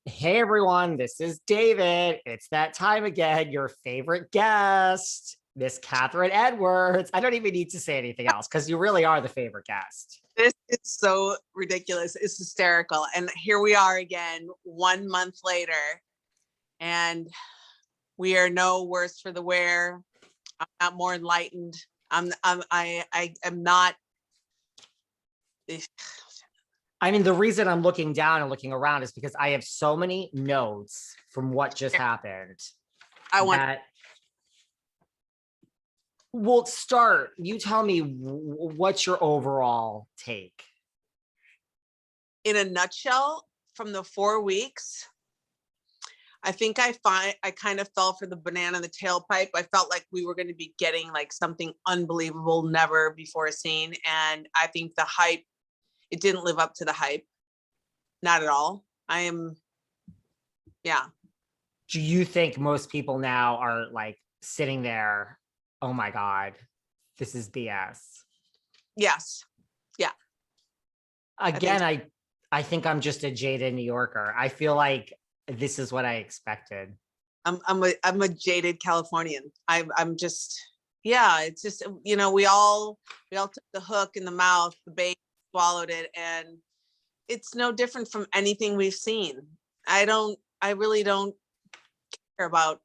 Hey everyone, this is David. It's that time again. Your favorite guest, Miss Kathryn Edwards. I don't even need to say anything else because you really are the favorite guest. This is so ridiculous. It's hysterical. And here we are again, 1 month later, and we are no worse for the wear. I'm not more enlightened. I am not. I mean, the reason I'm looking down and looking around is because I have so many notes from what just happened. We'll start. You tell me what's your overall take? In a nutshell, from the 4 weeks, I think I kind of fell for the banana in the tailpipe. I felt like we were going to be getting like something unbelievable, never before seen. And I think the hype, it didn't live up to the hype. Not at all. Yeah. Do you think most people now are like sitting there, oh my God, this is BS? Yes. Yeah. Again, I think I'm just a jaded New Yorker. I feel like this is what I expected. I'm a jaded Californian. I'm just, yeah, it's just, we all took the hook in the mouth, the bait, swallowed it, and it's no different from anything we've seen. I really don't care about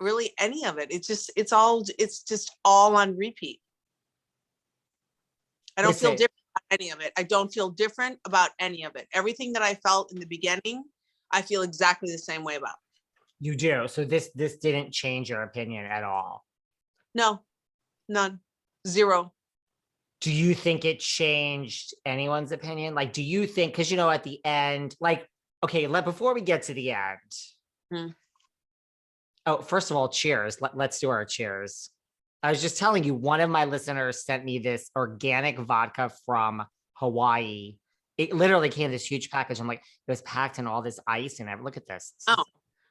really any of it. It's just all on repeat. I don't feel different about any of it. I don't feel different about any of it. Everything that I felt in the beginning, I feel exactly the same way about. You do. So this didn't change your opinion at all? No, none, zero. Do you think it changed anyone's opinion? Like, do you think, because, at the end, like, okay, before we get to the end. Oh, first of all, cheers. Let's do our cheers. I was just telling you, one of my listeners sent me this organic vodka from Hawaii. It literally came in this huge package. I'm like, it was packed in all this ice and everything. Look at this.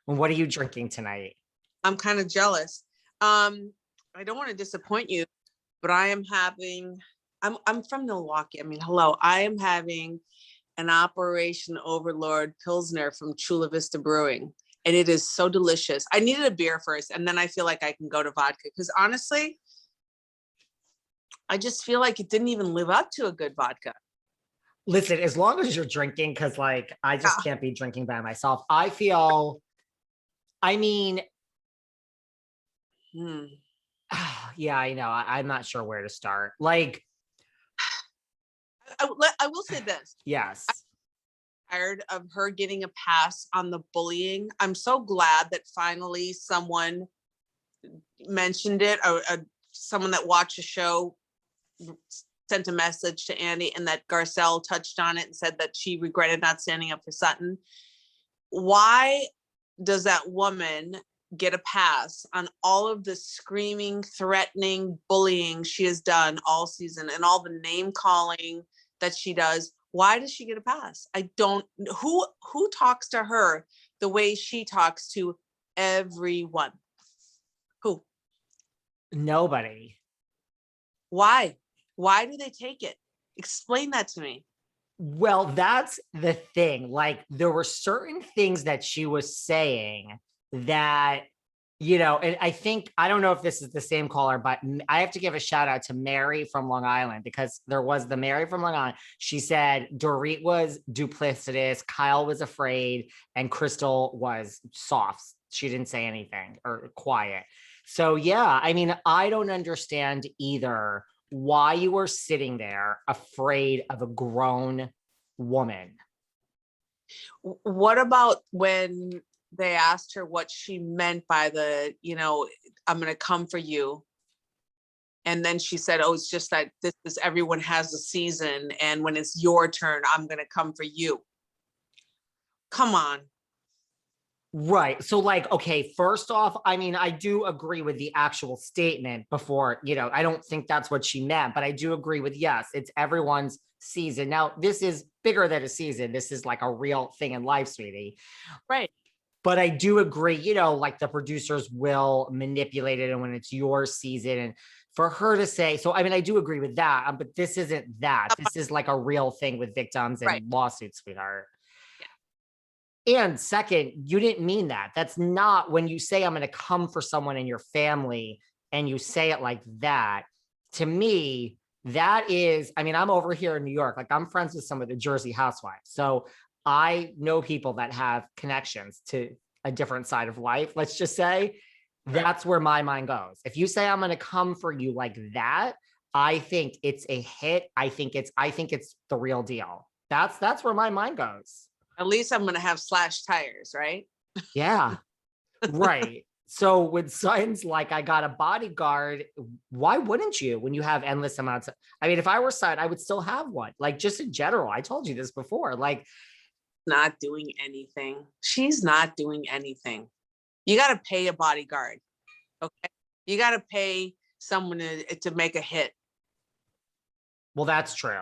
What are you drinking tonight? I'm kind of jealous. I don't want to disappoint you, but I am having, I'm from Milwaukee. I mean, hello, I am having an Operation Overlord Pilsner from Chula Vista Brewing. And it is so delicious. I needed a beer first, and then I feel like I can go to vodka. Because honestly, I just feel like it didn't even live up to a good vodka. Listen, as long as you're drinking, because like, I just can't be drinking by myself. I feel, I mean, yeah, I know. I'm not sure where to start. Like, I will say this. Yes. I'm tired of her getting a pass on the bullying. I'm so glad that finally someone mentioned it, or someone that watched the show sent a message to Andy, and that Garcelle touched on it and said that she regretted not standing up for Sutton. Why does that woman get a pass on all of the screaming, threatening, bullying she has done all season and all the name calling that she does? Why does she get a pass? I don't, who talks to her the way she talks to everyone? Who? Nobody. Why do they take it? Explain that to me. Well, that's the thing. Like, there were certain things that she was saying that, and I don't know if this is the same caller, but I have to give a shout out to Mary from Long Island, because there was the Mary from Long Island. She said Dorit was duplicitous, Kyle was afraid, and Crystal was soft. She didn't say anything, or quiet. So yeah, I mean, I don't understand either why you were sitting there afraid of a grown woman. What about when they asked her what she meant by the, I'm going to come for you? And then she said, oh, it's just that everyone has a season, and when it's your turn, I'm going to come for you. Come on. Right. So like, okay, first off, I mean, I do agree with the actual statement before, I don't think that's what she meant, but I do agree with, yes, it's everyone's season. Now, this is bigger than a season. This is like a real thing in life, sweetie. Right. But I do agree, like the producers will manipulate it, and when it's your season, and for her to say, so, I mean, I do agree with that, but this isn't that. This is like a real thing with victims and lawsuits, sweetheart. And second, you didn't mean that. That's not when you say I'm going to come for someone in your family and you say it like that. To me, that is, I mean, I'm over here in New York. Like I'm friends with some of the Jersey housewives. So I know people that have connections to a different side of life. Let's just say that's where my mind goes. If you say I'm going to come for you like that, I think it's a hit. I think it's the real deal. That's where my mind goes. At least I'm gonna have slashed tires, right? Yeah. Right. So when Sutton's like, I got a bodyguard, why wouldn't you when you have endless amounts of, I mean, if I were Sutton, I would still have one. Like just in general, I told you this before. Like, Not doing anything. She's not doing anything. You got to pay a bodyguard. Okay. You got to pay someone to make a hit. well, that's true.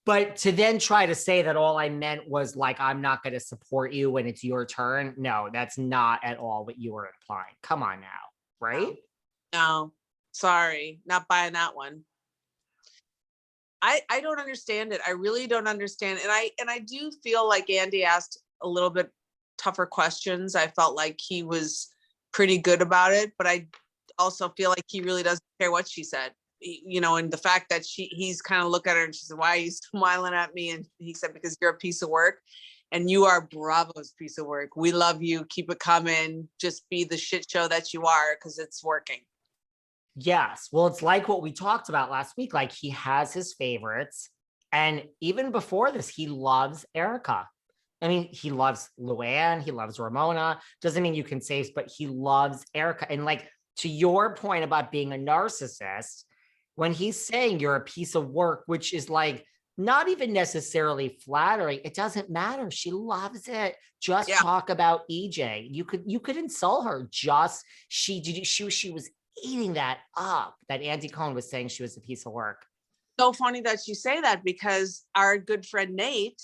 But to then try to say that all I meant was like, I'm not going to support you when it's your turn. No, that's not at all what you were implying. Come on now. Right? No, sorry, not buying that one. I don't understand it. I really don't understand. And I do feel like Andy asked a little bit tougher questions. I felt like he was pretty good about it, but I also feel like he really doesn't care what she said. You know, and the fact that he's kind of look at her and she said, why are you smiling at me? And he said, because you're a piece of work and you are Bravo's piece of work. We love you. Keep it coming. Just be the shit show that you are because it's working. Yes. Well, it's like what we talked about last week. Like he has his favorites. And even before this, he loves Erika. I mean, he loves Luann. He loves Ramona. Doesn't mean you can say, but he loves Erika. And like, to your point about being a narcissist, when he's saying you're a piece of work, which is like not even necessarily flattering, it doesn't matter. She loves it. Just talk about EJ. You could insult her. Just she was eating that up. That Andy Cohen was saying she was a piece of work. So funny that you say that because our good friend Nate,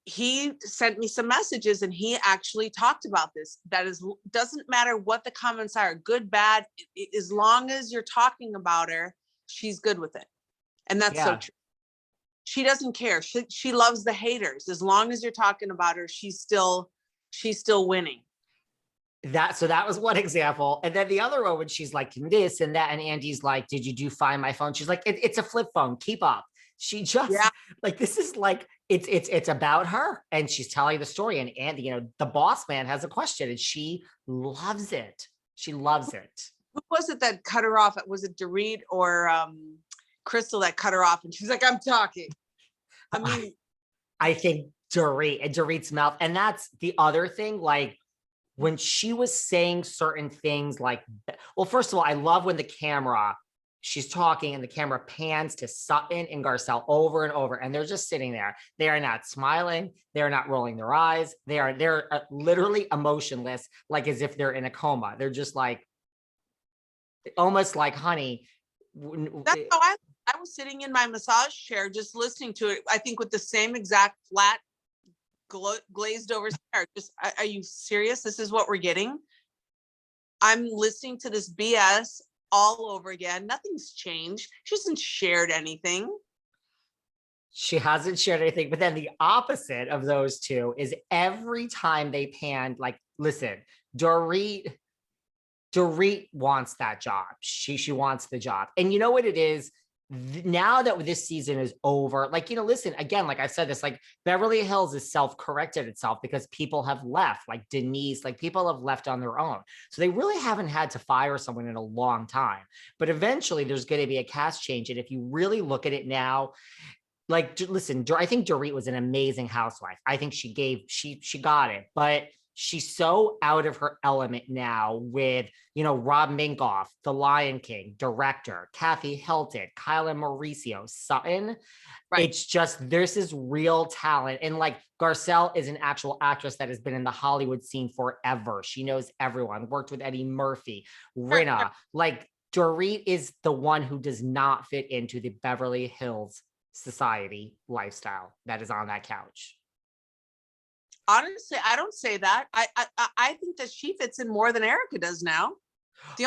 he sent me some messages and he actually talked about this. That is, doesn't matter what the comments are, good, bad, as long as you're talking about her, she's good with it. And that's so true. She doesn't care. She loves the haters. As long as you're talking about her, she's still winning. So that was one example. And then the other one, when she's like this and that, and Andy's like, did you find my phone? She's like, it's a flip phone. Keep up. She just like, this is like, it's about her and she's telling the story. And Andy, you know, the boss man has a question and she loves it. She loves it. Who was it that cut her off? Was it Dorit or Crystal that cut her off? And she's like, I'm talking. I mean, I think Dorit and Dorit's mouth. And that's the other thing. Like when she was saying certain things like, well, first of all, I love when she's talking and the camera pans to Sutton and Garcelle over and over. And they're just sitting there. They are not smiling. They're not rolling their eyes. They're literally emotionless, like as if they're in a coma. They're just like, almost like, honey. That's how I was sitting in my massage chair, just listening to it. I think with the same exact flat glazed over stare. Just, are you serious? This is what we're getting? I'm listening to this BS all over again. Nothing's changed. She hasn't shared anything. She hasn't shared anything. But then the opposite of those two is every time they panned, like, listen, Dorit wants that job. She wants the job. And you know what it is? Now that this season is over, like, you know, listen, again, like I've said this, like Beverly Hills is self-corrected itself because people have left, like Denise, like people have left on their own. So they really haven't had to fire someone in a long time. But eventually there's going to be a cast change. And if you really look at it now, like, listen, I think Dorit was an amazing housewife. I think she got it, but she's so out of her element now with, you know, Rob Minkoff, The Lion King, director, Kathy Hilton, Kyle and Mauricio, Sutton. Right. It's just, this is real talent. And like Garcelle is an actual actress that has been in the Hollywood scene forever. She knows everyone, worked with Eddie Murphy, Rinna. Like Dorit is the one who does not fit into the Beverly Hills society lifestyle that is on that couch. Honestly, I don't say that. I think that she fits in more than Erika does now. The only